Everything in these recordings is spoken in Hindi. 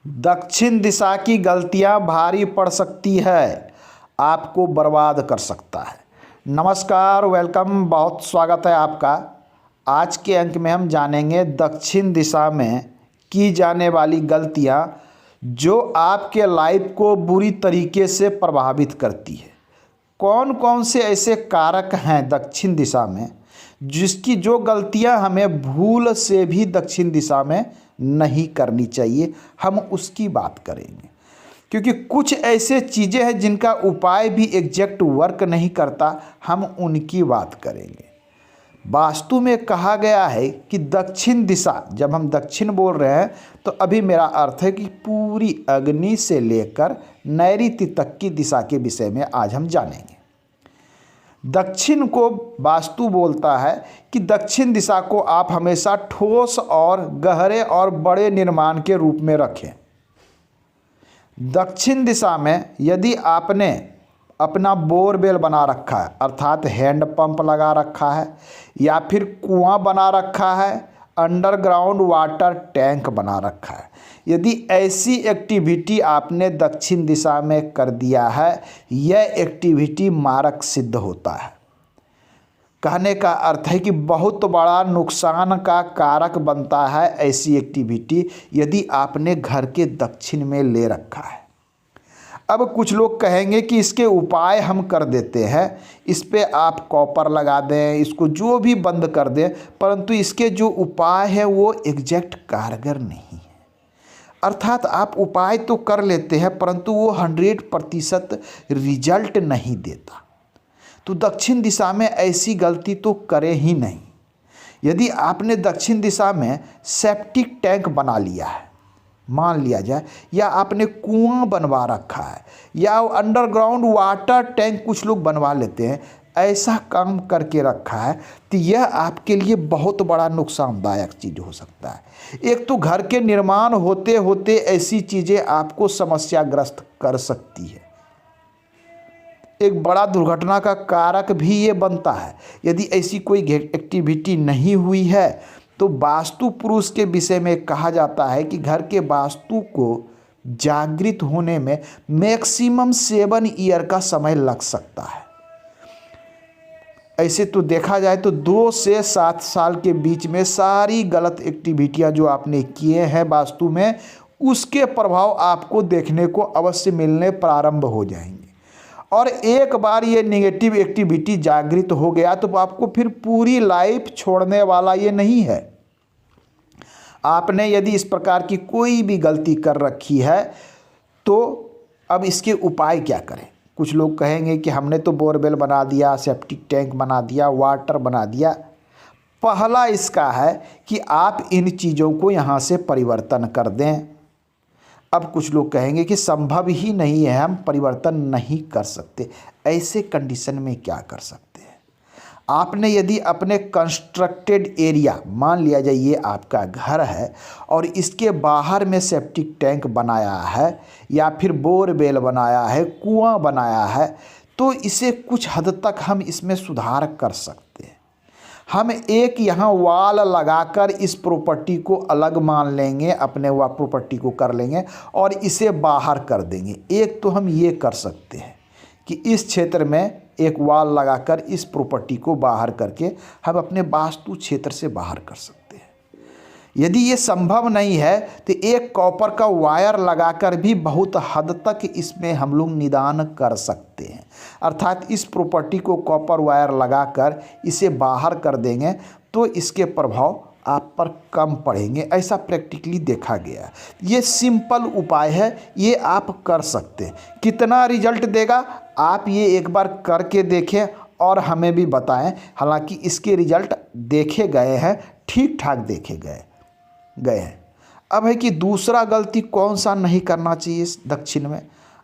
दक्षिण दिशा की गलतियां भारी पड़ सकती है, आपको बर्बाद कर सकता है। नमस्कार, वेलकम, बहुत स्वागत है आपका। आज के अंक में हम जानेंगे दक्षिण दिशा में की जाने वाली गलतियां जो आपके लाइफ को बुरी तरीके से प्रभावित करती है। कौन कौन से ऐसे कारक हैं दक्षिण दिशा में जिसकी जो गलतियां हमें भूल से भी दक्षिण दिशा में नहीं करनी चाहिए, हम उसकी बात करेंगे। क्योंकि कुछ ऐसे चीज़ें हैं जिनका उपाय भी एग्जैक्ट वर्क नहीं करता, हम उनकी बात करेंगे। वास्तु में कहा गया है कि दक्षिण दिशा, जब हम दक्षिण बोल रहे हैं तो अभी मेरा अर्थ है कि पूरी अग्नि से लेकर नैऋत्य तक की दिशा के विषय में आज हम जानेंगे। दक्षिण को वास्तु बोलता है कि दक्षिण दिशा को आप हमेशा ठोस और गहरे और बड़े निर्माण के रूप में रखें। दक्षिण दिशा में यदि आपने अपना बोरवेल बना रखा है, अर्थात हैंड पंप लगा रखा है, या फिर कुआं बना रखा है, अंडरग्राउंड वाटर टैंक बना रखा है, यदि ऐसी एक्टिविटी आपने दक्षिण दिशा में कर दिया है, यह एक्टिविटी मारक सिद्ध होता है। कहने का अर्थ है कि बहुत बड़ा नुकसान का कारक बनता है ऐसी एक्टिविटी यदि आपने घर के दक्षिण में ले रखा है। अब कुछ लोग कहेंगे कि इसके उपाय हम कर देते हैं, इस पे आप कॉपर लगा दें, इसको जो भी बंद कर दें, परंतु इसके जो उपाय है वो एग्जैक्ट कारगर नहीं है। अर्थात आप उपाय तो कर लेते हैं परंतु वो 100% रिजल्ट नहीं देता। तो दक्षिण दिशा में ऐसी गलती तो करें ही नहीं। यदि आपने दक्षिण दिशा में सेप्टिक टैंक बना लिया है, मान लिया जाए, या आपने कुआं बनवा रखा है, या अंडरग्राउंड वाटर टैंक कुछ लोग बनवा लेते हैं, ऐसा काम करके रखा है तो यह आपके लिए बहुत बड़ा नुकसानदायक चीज़ हो सकता है। एक तो घर के निर्माण होते होते ऐसी चीज़ें आपको समस्याग्रस्त कर सकती है। एक बड़ा दुर्घटना का कारक भी ये बनता है। यदि ऐसी कोई एक्टिविटी नहीं हुई है तो वास्तु पुरुष के विषय में कहा जाता है कि घर के वास्तु को जागृत होने में मैक्सिमम 7 ईयर का समय लग सकता है। ऐसे तो देखा जाए तो 2 से 7 साल के बीच में सारी गलत एक्टिविटियां जो आपने किए हैं वास्तु में, उसके प्रभाव आपको देखने को अवश्य मिलने प्रारंभ हो जाएंगे। और एक बार ये नेगेटिव एक्टिविटी जागृत हो गया तो आपको फिर पूरी लाइफ छोड़ने वाला ये नहीं है। आपने यदि इस प्रकार की कोई भी गलती कर रखी है तो अब इसके उपाय क्या करें। कुछ लोग कहेंगे कि हमने तो बोरवेल बना दिया, सेप्टिक टैंक बना दिया, वाटर बना दिया। पहला इसका है कि आप इन चीज़ों को यहाँ से परिवर्तन कर दें। अब कुछ लोग कहेंगे कि संभव ही नहीं है, हम परिवर्तन नहीं कर सकते। ऐसे कंडीशन में क्या कर सकते हैं? आपने यदि अपने कंस्ट्रक्टेड एरिया, मान लिया जाए ये आपका घर है और इसके बाहर में सेप्टिक टैंक बनाया है, या फिर बोरवेल बनाया है, कुआं बनाया है, तो इसे कुछ हद तक हम इसमें सुधार कर सकते हैं। हम एक यहाँ वाल लगाकर इस प्रॉपर्टी को अलग मान लेंगे, अपने वह प्रॉपर्टी को कर लेंगे और इसे बाहर कर देंगे। एक तो हम ये कर सकते हैं कि इस क्षेत्र में एक वाल लगाकर इस प्रॉपर्टी को बाहर करके हम अपने वास्तु क्षेत्र से बाहर कर सकते हैं। यदि ये संभव नहीं है तो एक कॉपर का वायर लगाकर भी बहुत हद तक इसमें हम लोग निदान कर सकते हैं। अर्थात इस प्रॉपर्टी को कॉपर वायर लगाकर इसे बाहर कर देंगे तो इसके प्रभाव आप पर कम पड़ेंगे। ऐसा प्रैक्टिकली देखा गया है। ये सिंपल उपाय है, ये आप कर सकते हैं। कितना रिजल्ट देगा आप ये एक बार करके देखें और हमें भी बताएं। हालांकि इसके रिजल्ट देखे गए हैं, ठीक ठाक देखे गए हैं। अब है कि दूसरा गलती कौन सा नहीं करना चाहिए दक्षिण में।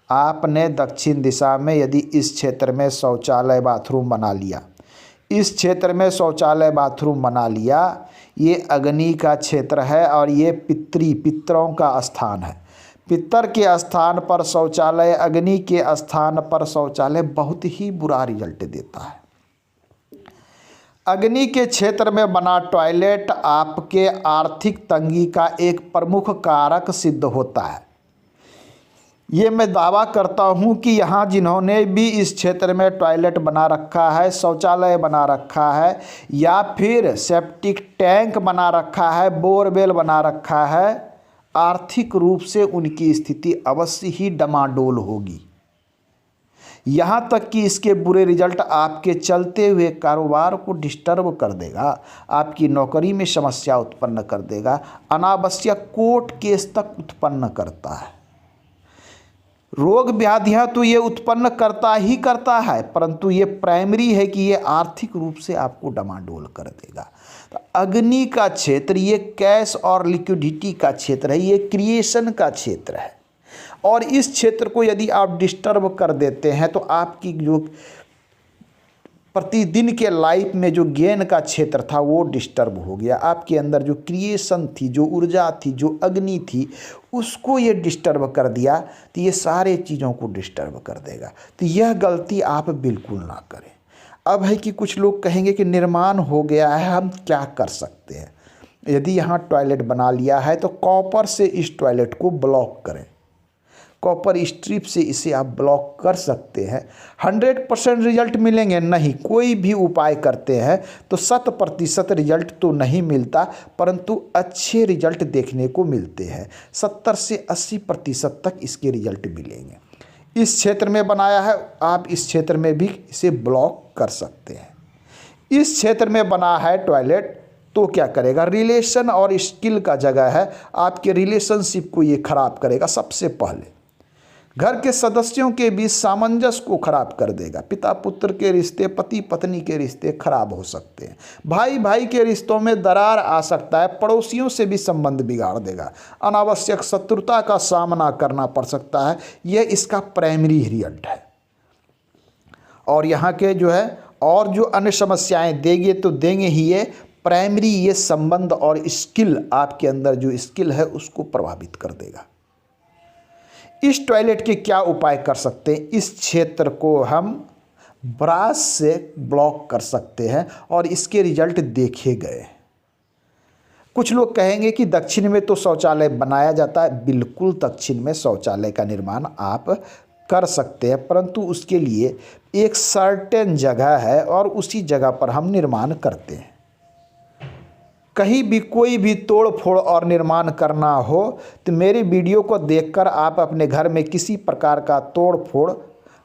आपने दक्षिण दिशा में यदि इस क्षेत्र में शौचालय बाथरूम बना लिया, इस क्षेत्र में शौचालय बाथरूम बना लिया, ये अग्नि का क्षेत्र है और ये पितरों का स्थान है। पितर के स्थान पर शौचालय, अग्नि के स्थान पर शौचालय बहुत ही बुरा रिजल्ट देता है। अग्नि के क्षेत्र में बना टॉयलेट आपके आर्थिक तंगी का एक प्रमुख कारक सिद्ध होता है। ये मैं दावा करता हूँ कि यहाँ जिन्होंने भी इस क्षेत्र में टॉयलेट बना रखा है, शौचालय बना रखा है या फिर सेप्टिक टैंक बना रखा है, बोरवेल बना रखा है, आर्थिक रूप से उनकी स्थिति अवश्य ही डमाडोल होगी। यहाँ तक कि इसके बुरे रिजल्ट आपके चलते हुए कारोबार को डिस्टर्ब कर देगा, आपकी नौकरी में समस्या उत्पन्न कर देगा, अनावश्यक कोर्ट केस तक उत्पन्न करता है। रोग व्याधियाँ तो ये उत्पन्न करता ही करता है, परंतु ये प्राइमरी है कि ये आर्थिक रूप से आपको डमाडोल कर देगा। तो अग्नि का क्षेत्र ये कैश और लिक्विडिटी का क्षेत्र है, ये क्रिएशन का क्षेत्र है। और इस क्षेत्र को यदि आप डिस्टर्ब कर देते हैं तो आपकी जो प्रतिदिन के लाइफ में जो गेन का क्षेत्र था वो डिस्टर्ब हो गया। आपके अंदर जो क्रिएशन थी, जो ऊर्जा थी, जो अग्नि थी, उसको ये डिस्टर्ब कर दिया, तो ये सारे चीज़ों को डिस्टर्ब कर देगा। तो यह गलती आप बिल्कुल ना करें। अब है कि कुछ लोग कहेंगे कि निर्माण हो गया है, हम क्या कर सकते हैं। यदि यहाँ टॉयलेट बना लिया है तो कॉपर से इस टॉयलेट को ब्लॉक करें, कॉपर स्ट्रिप से इसे आप ब्लॉक कर सकते हैं। 100% रिजल्ट मिलेंगे नहीं, कोई भी उपाय करते हैं तो 100% रिजल्ट तो नहीं मिलता, परंतु अच्छे रिजल्ट देखने को मिलते हैं। 70 से 80% तक इसके रिजल्ट मिलेंगे। इस क्षेत्र में बनाया है, आप इस क्षेत्र में भी इसे ब्लॉक कर सकते हैं। इस क्षेत्र में बना है टॉयलेट तो क्या करेगा, रिलेशन और स्किल का जगह है, आपके रिलेशनशिप को ये खराब करेगा। सबसे पहले घर के सदस्यों के बीच सामंजस्य को खराब कर देगा। पिता पुत्र के रिश्ते, पति पत्नी के रिश्ते खराब हो सकते हैं। भाई भाई के रिश्तों में दरार आ सकता है। पड़ोसियों से भी संबंध बिगाड़ देगा। अनावश्यक शत्रुता का सामना करना पड़ सकता है। यह इसका प्राइमरी रिजल्ट है। और यहाँ के जो है और जो अन्य समस्याएं देंगे तो देंगे ही, ये प्राइमरी ये संबंध और स्किल, आपके अंदर जो स्किल है उसको प्रभावित कर देगा। इस टॉयलेट के क्या उपाय कर सकते हैं, इस क्षेत्र को हम ब्रास से ब्लॉक कर सकते हैं और इसके रिजल्ट देखे गए। कुछ लोग कहेंगे कि दक्षिण में तो शौचालय बनाया जाता है। बिल्कुल दक्षिण में शौचालय का निर्माण आप कर सकते हैं, परंतु उसके लिए एक सर्टेन जगह है और उसी जगह पर हम निर्माण करते हैं। कहीं भी कोई भी तोड़ फोड़ और निर्माण करना हो तो मेरी वीडियो को देखकर आप अपने घर में किसी प्रकार का तोड़ फोड़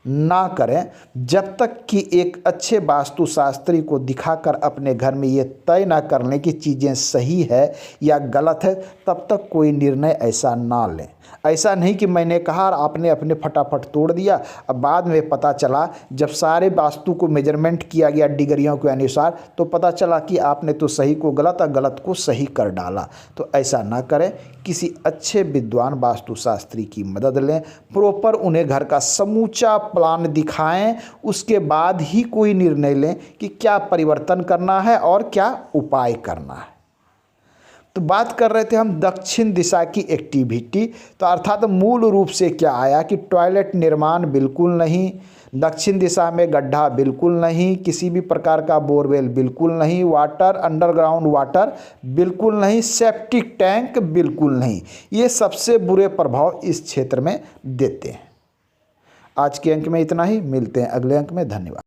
ना करें, जब तक कि एक अच्छे वास्तुशास्त्री को दिखाकर अपने घर में ये तय ना कर लें कि चीज़ें सही है या गलत है, तब तक कोई निर्णय ऐसा ना लें। ऐसा नहीं कि मैंने कहा और आपने अपने फटाफट तोड़ दिया, अब बाद में पता चला जब सारे वास्तु को मेजरमेंट किया गया डिग्रियों के अनुसार तो पता चला कि आपने तो सही को गलत और गलत को सही कर डाला। तो ऐसा ना करें। किसी अच्छे विद्वान वास्तुशास्त्री की मदद लें, प्रॉपर उन्हें घर का समूचा प्लान दिखाएं, उसके बाद ही कोई निर्णय लें कि क्या परिवर्तन करना है और क्या उपाय करना है। तो बात कर रहे थे हम दक्षिण दिशा की एक्टिविटी। तो अर्थात मूल रूप से क्या आया कि टॉयलेट निर्माण बिल्कुल नहीं, दक्षिण दिशा में गड्ढा बिल्कुल नहीं, किसी भी प्रकार का बोरवेल बिल्कुल नहीं, वाटर अंडरग्राउंड वाटर बिल्कुल नहीं, सेप्टिक टैंक बिल्कुल नहीं। ये सबसे बुरे प्रभाव इस क्षेत्र में देते हैं। आज के अंक में इतना ही, मिलते हैं अगले अंक में। धन्यवाद।